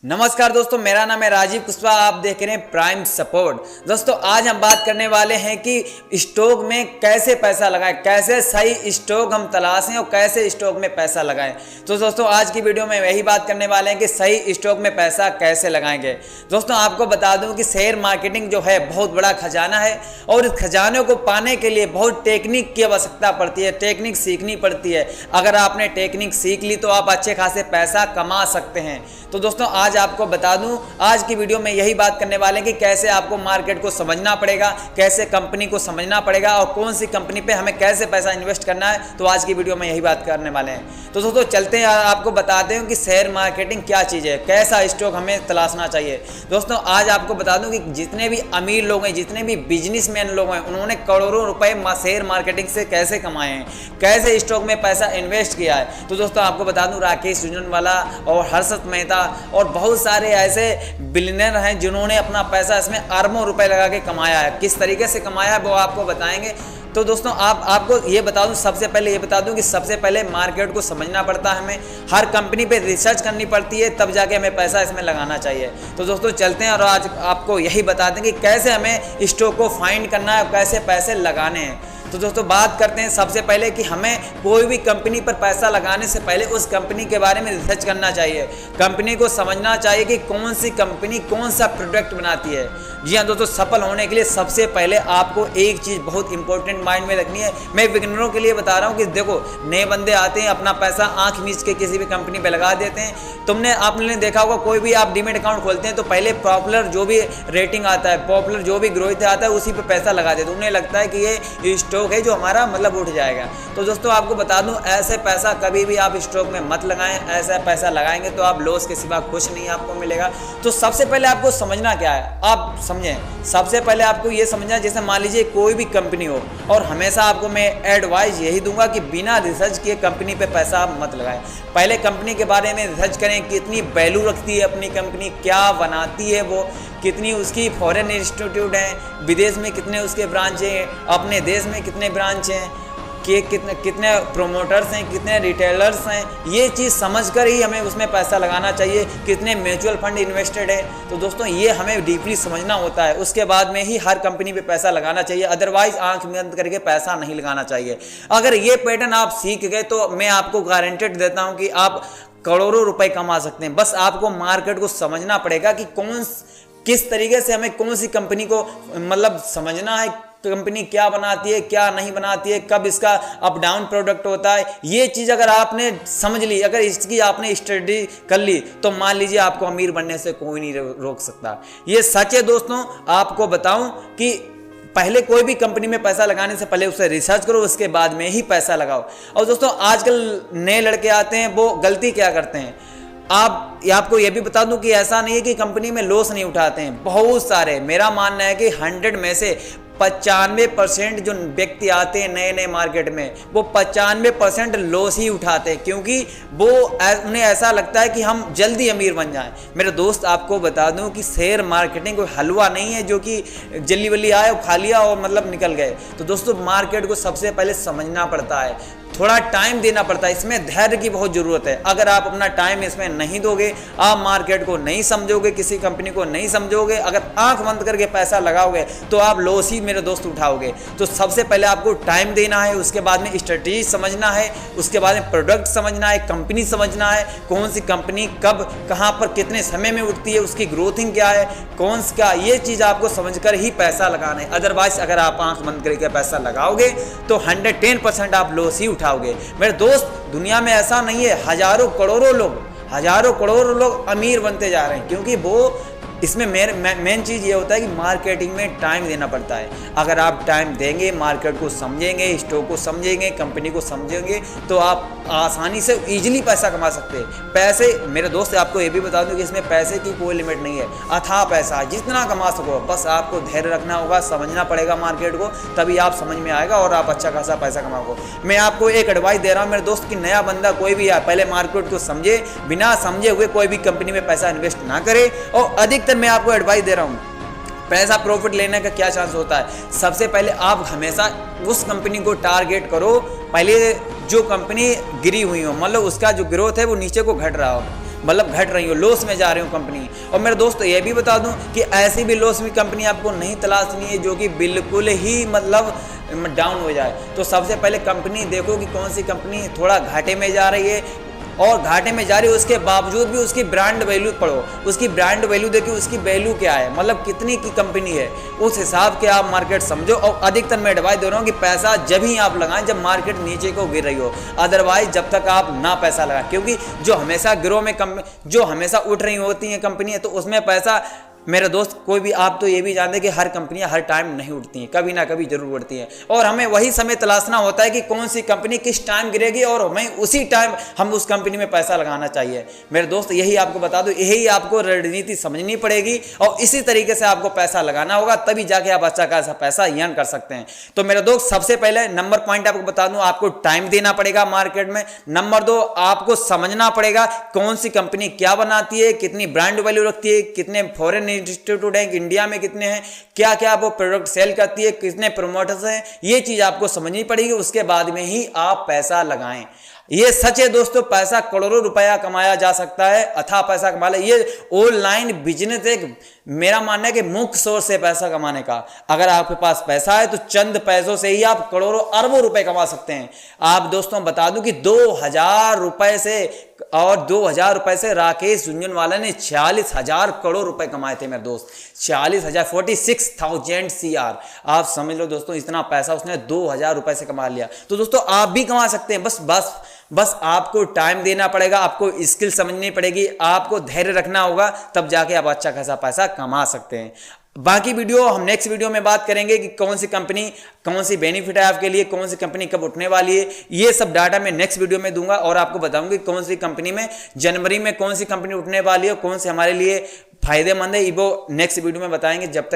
नमस्कार दोस्तों, मेरा नाम है राजीव कुशवाहा। आप देख रहे हैं प्राइम सपोर्ट। दोस्तों आज हम बात करने वाले हैं कि स्टॉक में कैसे पैसा लगाएं, कैसे सही स्टॉक हम तलाशें और कैसे स्टॉक में पैसा लगाएं। तो दोस्तों आज की वीडियो में वही बात करने वाले हैं कि सही स्टॉक में पैसा कैसे लगाएंगे। दोस्तों आपको बता दूं कि शेयर मार्केटिंग जो है बहुत बड़ा खजाना है और इस खजाने को पाने के लिए बहुत टेक्निक की आवश्यकता पड़ती है, टेक्निक सीखनी पड़ती है। अगर आपने टेक्निक सीख ली तो आप अच्छे खासे पैसा कमा सकते हैं। तो दोस्तों आज आपको बता दूं, आज की वीडियो में यही बात करने वाले हैं कि कैसे आपको मार्केट को समझना पड़ेगा, कैसे कंपनी को समझना पड़ेगा और कौन सी कंपनी पे हमें कैसे पैसा इन्वेस्ट करना है। तो आज की वीडियो में यही बात करने वाले हैं। तो दोस्तों चलते हैं, आपको बताते हैं कि शेयर मार्केटिंग क्या चीज़ है, कैसा स्टॉक हमें तलाशना चाहिए। दोस्तों आज आपको बता दूं कि जितने भी अमीर लोग हैं, जितने भी बिजनेसमैन लोग हैं, उन्होंने करोड़ों रुपए शेयर मार्केटिंग से कैसे कमाए हैं, कैसे स्टॉक में पैसा इन्वेस्ट किया है। तो दोस्तों आपको बता दूं राकेश झुनझुनवाला और हर्षद मेहता और बहुत सारे ऐसे बिलियनर हैं जिन्होंने अपना पैसा इसमें अरबों रुपए लगा के कमाया है। किस तरीके से कमाया है वो आपको बताएंगे। तो दोस्तों आपको ये बता दूं, सबसे पहले ये बता दूं कि सबसे पहले मार्केट को समझना पड़ता है, हमें हर कंपनी पे रिसर्च करनी पड़ती है, तब जाके हमें पैसा इसमें लगाना चाहिए। तो दोस्तों चलते हैं और आज आपको यही बता दें कि कैसे हमें स्टॉक को फाइंड करना है, कैसे पैसे लगाने हैं। तो दोस्तों बात करते हैं सबसे पहले कि हमें कोई भी कंपनी पर पैसा लगाने से पहले उस कंपनी के बारे में रिसर्च करना चाहिए। कंपनी को समझना चाहिए कि कौन सी कंपनी कौन सा प्रोडक्ट बनाती है। जी हाँ दोस्तों, सफल होने के लिए सबसे पहले आपको एक चीज़ बहुत इंपॉर्टेंट माइंड में रखनी है। मैं बिगिनरों के लिए बता रहा हूँ कि देखो, नए बंदे आते हैं, अपना पैसा आँख मीच के किसी भी कंपनी पर लगा देते हैं। आपने देखा होगा, कोई भी आप डीमेट अकाउंट खोलते हैं तो पहले पॉपुलर जो भी रेटिंग आता है, पॉपुलर जो भी ग्रोथ आता है, उसी पर पैसा लगा देते हैं। उन्हें लगता है कि ये स्टॉक है जो हमारा मतलब उठ जाएगा। तो दोस्तों आपको बता दूं, ऐसे पैसा कभी भी आप स्टॉक में मत लगाएं। ऐसा पैसा लगाएंगे तो आप लॉस के सिवा कुछ नहीं आपको मिलेगा। तो सबसे पहले आपको समझना क्या है, आप समझें। सबसे पहले आपको ये समझना, जैसे मान लीजिए कोई भी कंपनी हो, और हमेशा आपको मैं एडवाइस यही दूंगा कि बिना रिसर्च किए कंपनी पे पैसा आप मत लगाएं। पहले कंपनी के बारे में रिसर्च करें, कितनी वैल्यू रखती है अपनी कंपनी, क्या बनाती है वो, कितनी उसकी फॉरेन इंस्टीट्यूट हैं, विदेश में कितने उसके ब्रांच हैं, अपने देश में कितने ब्रांच हैं, कि कितने प्रोमोटर्स हैं, कितने रिटेलर्स हैं। ये चीज़ समझकर ही हमें उसमें पैसा लगाना चाहिए। कितने म्यूचुअल फंड इन्वेस्टेड है। तो दोस्तों ये हमें डीपली समझना होता है, उसके बाद में ही हर कंपनी पे पैसा लगाना चाहिए। अदरवाइज आंख बंद करके पैसा नहीं लगाना चाहिए। अगर ये पैटर्न आप सीख गए तो मैं आपको गारंटेड देता हूँ कि आप करोड़ों रुपए कमा सकते हैं। बस आपको मार्केट को समझना पड़ेगा कि किस तरीके से हमें कौन सी कंपनी को मतलब समझना है, कंपनी क्या बनाती है, क्या नहीं बनाती है, कब इसका अप डाउन प्रोडक्ट होता है। ये चीज़ अगर आपने समझ ली, अगर इसकी आपने स्टडी कर ली, तो मान लीजिए आपको अमीर बनने से कोई नहीं रोक सकता। ये सच है दोस्तों। आपको बताऊं कि पहले कोई भी कंपनी में पैसा लगाने से पहले उसे रिसर्च करो, उसके बाद में ही पैसा लगाओ। और दोस्तों आजकल नए लड़के आते हैं, वो गलती क्या करते हैं, आपको यह भी बता दूं कि ऐसा नहीं है कि कंपनी में लॉस नहीं उठाते हैं। बहुत सारे, मेरा मानना है कि 100 में से 95% जो व्यक्ति आते हैं नए नए मार्केट में, वो 95% लॉस ही उठाते हैं, क्योंकि उन्हें ऐसा लगता है कि हम जल्दी अमीर बन जाएं। मेरे दोस्त आपको बता दूं कि शेयर मार्केटिंग कोई हलवा नहीं है जो कि जल्दी वल्ली आए और खा लिया और मतलब निकल गए। तो दोस्तों मार्केट को सबसे पहले समझना पड़ता है, थोड़ा टाइम देना पड़ता है, इसमें धैर्य की बहुत ज़रूरत है। अगर आप अपना टाइम इसमें नहीं दोगे, आप मार्केट को नहीं समझोगे, किसी कंपनी को नहीं समझोगे, अगर आंख बंद करके पैसा लगाओगे तो आप लॉस ही मेरे दोस्त उठाओगे। तो सबसे पहले आपको टाइम देना है, उसके बाद में स्ट्रेटेजी समझना है, उसके बाद में प्रोडक्ट समझना है, कंपनी समझना है, कौन सी कंपनी कब कहाँ पर कितने समय में उठती है, उसकी ग्रोथिंग क्या है, कौन सा, ये चीज़ आपको समझकर ही पैसा लगाना है। अदरवाइज अगर आप आंख बंद करके पैसा लगाओगे तो 110% आप लॉस ही उठाओगे। मेरे दोस्त दुनिया में ऐसा नहीं है, हजारों करोड़ों लोग अमीर बनते जा रहे हैं, क्योंकि वो इसमें मेन चीज़ ये होता है कि मार्केटिंग में टाइम देना पड़ता है। अगर आप टाइम देंगे, मार्केट को समझेंगे, स्टॉक को समझेंगे, कंपनी को समझेंगे, तो आप आसानी से इजीली पैसा कमा सकते हैं। पैसे, मेरे दोस्त आपको ये भी बता दूं कि इसमें पैसे की कोई लिमिट नहीं है, अथाह पैसा जितना कमा सको। बस आपको धैर्य रखना होगा, समझना पड़ेगा मार्केट को, तभी आप समझ में आएगा और आप अच्छा खासा पैसा कमाओगे। मैं आपको एक एडवाइस दे रहा हूँ मेरे दोस्त कि नया बंदा कोई भी है, पहले मार्केट को समझे, बिना समझे हुए कोई भी कंपनी में पैसा इन्वेस्ट ना करे। और अधिकतर मैं आपको एडवाइस दे रहा हूँ, पैसा प्रॉफिट लेने का क्या चांस होता है। सबसे पहले आप हमेशा उस कंपनी को टारगेट करो, पहले जो कंपनी गिरी हुई हो, मतलब उसका जो ग्रोथ है वो नीचे को घट रहा हो, मतलब घट रही हो, लॉस में जा रही हो कंपनी। और मेरे दोस्त ये भी बता दूं कि ऐसी भी लॉस में कंपनी आपको नहीं तलाशनी है जो कि बिल्कुल ही मतलब डाउन हो जाए। तो सबसे पहले कंपनी देखो कि कौन सी कंपनी थोड़ा घाटे में जा रही है, और घाटे में जा रही है उसके बावजूद भी उसकी ब्रांड वैल्यू पढ़ो, उसकी ब्रांड वैल्यू देखिए, उसकी वैल्यू क्या है, मतलब कितनी की कंपनी है, उस हिसाब के आप मार्केट समझो। और अधिकतर मैं एडवाइस दे रहा हूँ कि पैसा जब ही आप लगाएं जब मार्केट नीचे को गिर रही हो, अदरवाइज जब तक आप ना पैसा लगाएं, क्योंकि जो हमेशा गिरो में जो हमेशा उठ रही होती हैं कंपनियां, तो उसमें पैसा मेरे दोस्त कोई भी, आप तो ये भी जानते हैं कि हर कंपनियां हर टाइम नहीं उठती हैं, कभी ना कभी जरूर उठती हैं, और हमें वही समय तलाशना होता है कि कौन सी कंपनी किस टाइम गिरेगी और हमें उसी टाइम हम उस कंपनी में पैसा लगाना चाहिए। मेरे दोस्त यही आपको बता दूं, यही आपको रणनीति समझनी पड़ेगी और इसी तरीके से आपको पैसा लगाना होगा, तभी जाके आप अच्छा खासा पैसा अर्न कर सकते हैं। तो मेरे दोस्त सबसे पहले नंबर पॉइंट आपको बता दूं, आपको टाइम देना पड़ेगा मार्केट में। नंबर 2, आपको समझना पड़ेगा कौन सी कंपनी क्या बनाती है, कितनी ब्रांड वैल्यू रखती है, कितने फॉरेन इंस्टीट्यूट है इंडिया में, कितने हैं, क्या क्या वो प्रोडक्ट सेल करती है, कितने प्रोमोटर्स हैं, ये चीज आपको समझनी पड़ेगी। उसके बाद में ही आप पैसा लगाएं। ये सच है दोस्तों, पैसा करोड़ों रुपया कमाया जा सकता है, अथाह पैसा कमा ले। ये ऑनलाइन बिजनेस एक मेरा मानना है कि मुख्य सोर्स है पैसा कमाने का। अगर आपके पास पैसा है तो चंद पैसों से ही आप करोड़ों अरबों रुपए कमा सकते हैं। आप दोस्तों बता दूं कि 2000 रुपए से, और 2000 रुपए से राकेश झुनझुनवाला ने 46,000 करोड़ रुपए कमाए थे मेरे दोस्त। 46,000 46,000 CR, आप समझ लो दोस्तों, इतना पैसा उसने 2000 रुपए से कमा लिया। तो दोस्तों आप भी कमा सकते हैं, बस आपको टाइम देना पड़ेगा, आपको स्किल समझनी पड़ेगी, आपको धैर्य रखना होगा, तब जाके आप अच्छा खासा पैसा कमा सकते हैं। बाकी वीडियो हम नेक्स्ट वीडियो में बात करेंगे कि कौन सी कंपनी, कौन सी बेनिफिट है आपके लिए, कौन सी कंपनी कब उठने वाली है, ये सब डाटा मैं नेक्स्ट वीडियो में दूंगा और आपको बताऊंगी कौन सी कंपनी में जनवरी में कौन सी कंपनी उठने वाली है, कौन सी हमारे लिए फायदेमंद है, वो नेक्स्ट वीडियो में बताएंगे। जब तक